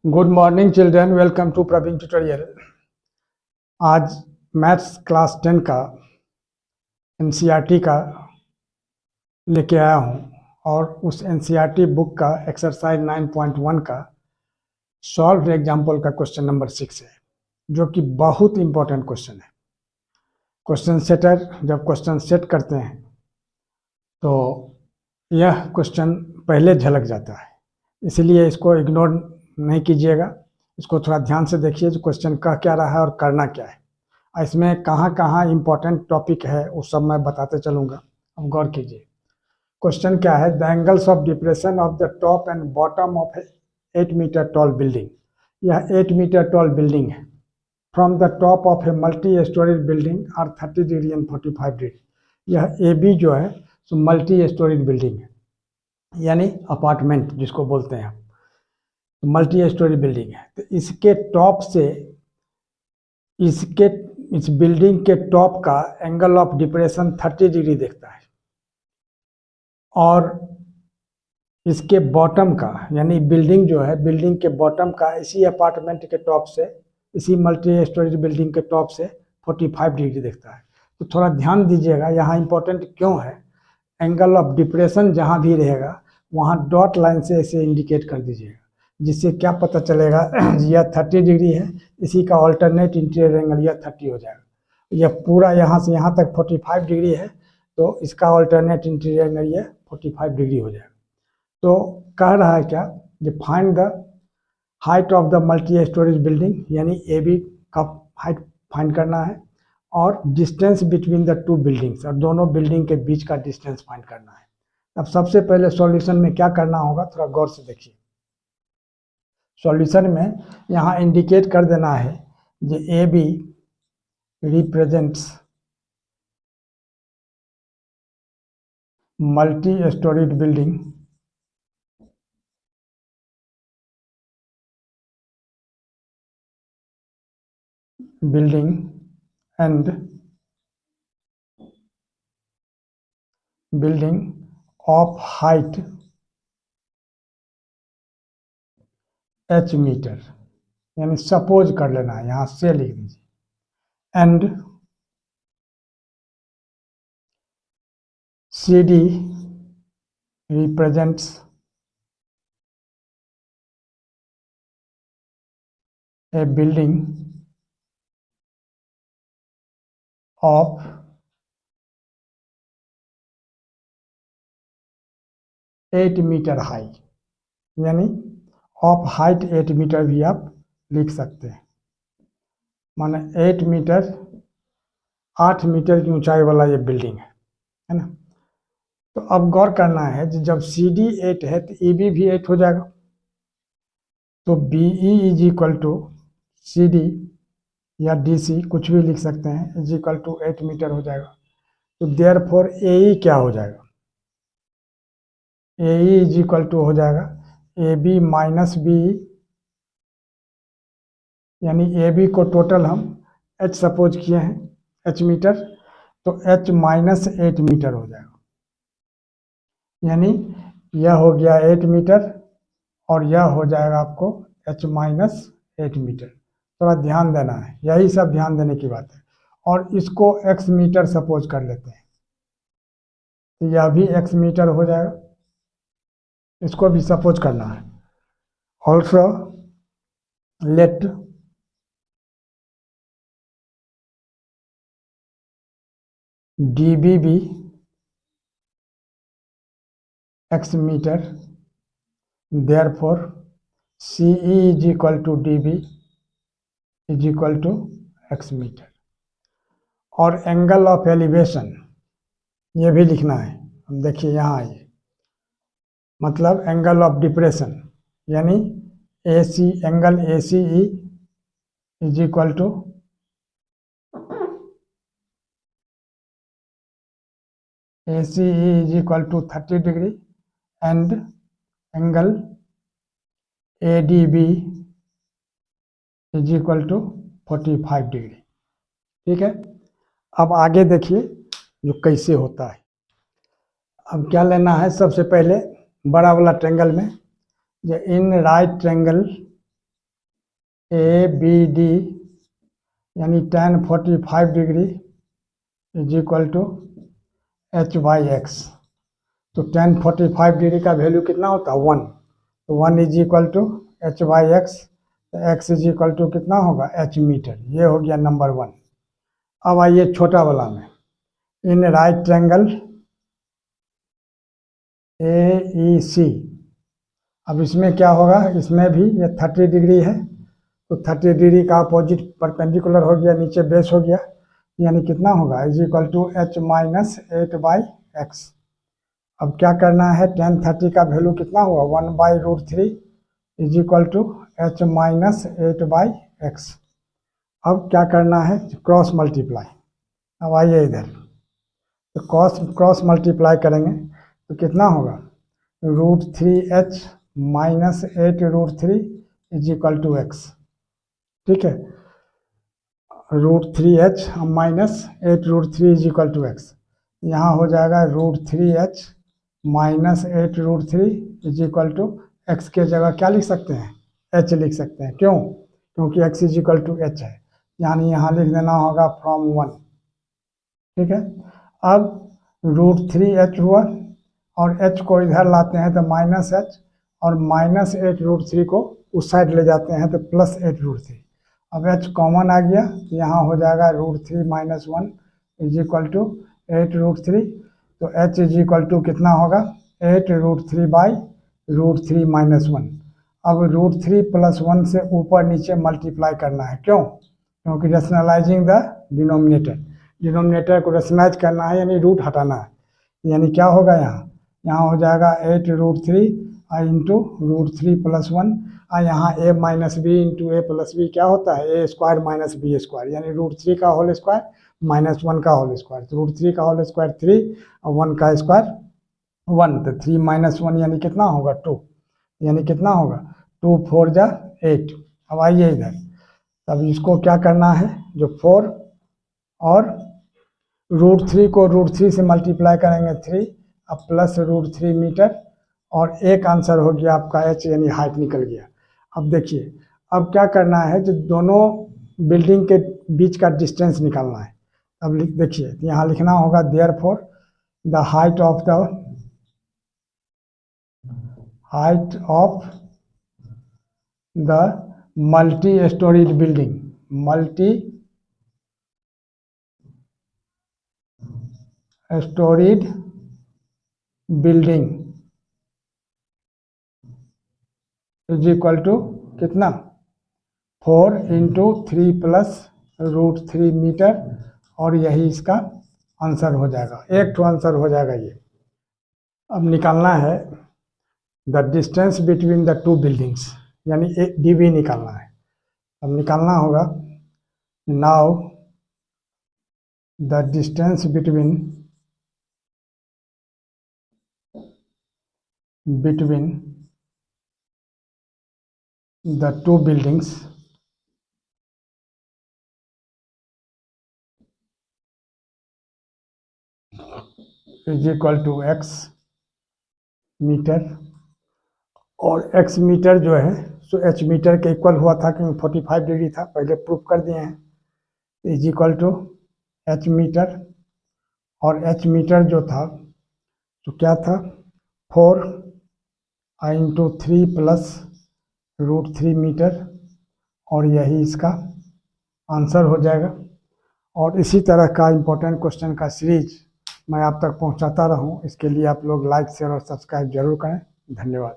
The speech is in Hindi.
Good morning children, welcome to Praveen tutorial. आज मैथ्स क्लास 10 का एनसीईआरटी का लेके आया हूँ और उस एनसीईआरटी बुक का एक्सरसाइज 9.1 का सॉल्व एग्जाम्पल का क्वेश्चन नंबर 6 है, जो कि बहुत इंपॉर्टेंट क्वेश्चन है। क्वेश्चन सेटर जब क्वेश्चन सेट करते हैं तो यह क्वेश्चन पहले झलक जाता है, इसलिए इसको इग्नोर नहीं कीजिएगा। इसको थोड़ा ध्यान से देखिए, जो क्वेश्चन कह क्या रहा है और करना क्या है। इसमें कहाँ कहाँ इंपॉर्टेंट टॉपिक है वो सब मैं बताते चलूँगा, अब गौर कीजिए। क्वेश्चन क्या है, the angles of depression of the top and bottom of 8 metre tall building. यह 8 मीटर टॉल बिल्डिंग है। From the top of a multi storage building are 30 degree and 45 degree. यह ए बी जो है सो मल्टी स्टोरेज बिल्डिंग है, यानी अपार्टमेंट जिसको बोलते हैं, मल्टी स्टोरी बिल्डिंग है। तो इसके टॉप से इस बिल्डिंग के टॉप का एंगल ऑफ डिप्रेशन 30 डिग्री देखता है, और इसके बॉटम का यानी बिल्डिंग जो है, बिल्डिंग के बॉटम का इसी अपार्टमेंट के टॉप से, इसी मल्टी स्टोरेज बिल्डिंग के टॉप से 45 डिग्री देखता है। तो थोड़ा ध्यान दीजिएगा, यहाँ इंपॉर्टेंट क्यों है। एंगल ऑफ डिप्रेशन जहाँ भी रहेगा वहाँ डॉट लाइन से इसे इंडिकेट कर दीजिएगा, जिससे क्या पता चलेगा यह 30 डिग्री है, इसी का ऑल्टरनेट इंटीरियर एंगल यह 30 हो जाएगा। यह पूरा यहाँ से यहाँ तक 45 डिग्री है, तो इसका ऑल्टरनेट इंटीरियर एंगल यह 45 डिग्री हो जाएगा। तो कह रहा है क्या, जो find the height of the multi storage building, यानी ए बी का हाइट फाइंड करना है, और distance between the two buildings, और दोनों बिल्डिंग के बीच का डिस्टेंस फाइंड करना है। अब सबसे पहले सॉल्यूशन में क्या करना होगा, थोड़ा गौर से देखिए। सॉल्यूशन में यहाँ इंडिकेट कर देना है जो A B represents multi storeyed building and building of height h metre, यानी सपोज कर लेना है, यहाँ से लिख दीजिए, and C D represents a building of 8 metre high, यानी ऑफ हाइट 8 मीटर भी आप लिख सकते हैं, माने 8 मीटर 8 मीटर की ऊंचाई वाला ये बिल्डिंग है ना। तो अब गौर करना है, जब सी डी 8 है तो ई बी भी 8 हो जाएगा, तो B E is equal to C D या डी सी कुछ भी लिख सकते हैं, इज इक्वल टू 8 मीटर हो जाएगा। तो देयर फोर ए ई क्या हो जाएगा, ए ई इज इक्वल टू हो जाएगा ए बी माइनस बी, यानी ए बी को टोटल हम h सपोज किए हैं h मीटर, तो h माइनस 8 मीटर हो जाएगा, यानी यह हो गया 8 मीटर और यह हो जाएगा आपको h माइनस 8 मीटर। थोड़ा ध्यान देना है, यही सब ध्यान देने की बात है। और इसको x मीटर सपोज कर लेते हैं, तो यह भी x मीटर हो जाएगा, इसको भी सपोज करना है। ऑल्सो लेट डी बी भी x metre, therefore CE is equal to DB is equal to x metre. और एंगल ऑफ एलिवेशन ये भी लिखना है। अब देखिए यहाँ आइए, मतलब एंगल ऑफ डिप्रेशन, यानी AC angle ACE is equal to ACE is equal to 30 degree and angle ADB is equal to 45 degree. ठीक है, अब आगे देखिए जो कैसे होता है। अब क्या लेना है, सबसे पहले बड़ा वाला ट्रायंगल में जो in right triangle A B D यानी tan 45 degree is equal to h by x. तो tan 45 डिग्री का वैल्यू कितना होता है 1, तो 1 is equal to h by x, तो एक्स इज इक्वल टू कितना होगा एच मीटर। ये हो गया नंबर 1। अब आइए छोटा वाला में, इन राइट ट्रायंगल AEC। अब इसमें क्या होगा, इसमें भी ये 30 डिग्री है, तो 30 डिग्री का अपोजिट परपेंडिकुलर हो गया, नीचे बेस हो गया, यानी कितना होगा is equal to h minus 8 by x. अब क्या करना है, tan 30 का वैल्यू कितना हुआ 1 by root 3 is equal to h minus 8 by x. अब क्या करना है, क्रॉस मल्टीप्लाई। अब आइए इधर, तो क्रॉस मल्टीप्लाई करेंगे तो कितना होगा root 3h minus 8 root 3 is equal to x. ठीक है, root 3h minus 8 root 3 is equal to x. यहाँ हो जाएगा root 3h minus 8 root 3 is equal to x के जगह क्या लिख सकते हैं, h लिख सकते हैं। क्यों, क्योंकि x is equal to h है, यानी यहाँ लिख देना होगा फ्रॉम 1। ठीक है, अब रूट 3h हुआ और h को इधर लाते हैं तो माइनस h, और माइनस 8 रूट 3 को उस साइड ले जाते हैं तो प्लस 8 रूट 3। अब h कॉमन आ गया तो यहाँ हो जाएगा root 3 minus 1 is equal to 8 root 3। तो h इज इक्वल टू कितना होगा 8 रूट 3 बाई रूट 3 माइनस 1। अब रूट 3 प्लस 1 से ऊपर नीचे मल्टीप्लाई करना है। क्यों, क्योंकि रेशनलाइजिंग द डिनोमिनेटर को रेशनलाइज करना है, यानी रूट हटाना है। यानी क्या होगा, यहाँ हो जाएगा 8 रूट 3 इंटू रूट 3 प्लस 1, यहाँ a minus b into a plus b क्या होता है a square minus b square, यानी रूट 3 का होल स्क्वायर माइनस 1 का होल स्क्वायर। तो रूट 3 का होल स्क्वायर 3 और 1 का स्क्वायर 1, तो 3 माइनस 1 यानी कितना होगा 2, यानी कितना होगा 2 4 जा 8। अब आइए इधर, तब इसको क्या करना है, जो 4 और रूट 3 को रूट 3 से मल्टीप्लाई करेंगे 3, अब प्लस रूट 3 मीटर, और एक आंसर हो गया आपका h, यानी हाइट निकल गया। अब देखिए, अब क्या करना है, जो दोनों बिल्डिंग के बीच का डिस्टेंस निकालना है। अब देखिए यहाँ लिखना होगा therefore the height of the multi storeyed building, multi storeyed building is equal to कितना 4 इंटू 3 प्लस रूट 3 मीटर, और यही इसका आंसर हो जाएगा, एक तो आंसर हो जाएगा ये। अब निकालना है the distance between the two buildings, यानी DB निकालना है। अब निकालना होगा, now the distance between the two buildings is equal to x metre, और x मीटर जो है सो h मीटर के इक्वल हुआ था, क्योंकि 45 डिग्री था, पहले प्रूफ कर दिए हैं। Is equal to h metre, और h मीटर जो था तो क्या था 4 इंटू 3 प्लस रूट 3 मीटर, और यही इसका आंसर हो जाएगा। और इसी तरह का इम्पोर्टेंट क्वेश्चन का सीरीज मैं आप तक पहुंचाता रहूं, इसके लिए आप लोग लाइक शेयर और सब्सक्राइब जरूर करें। धन्यवाद।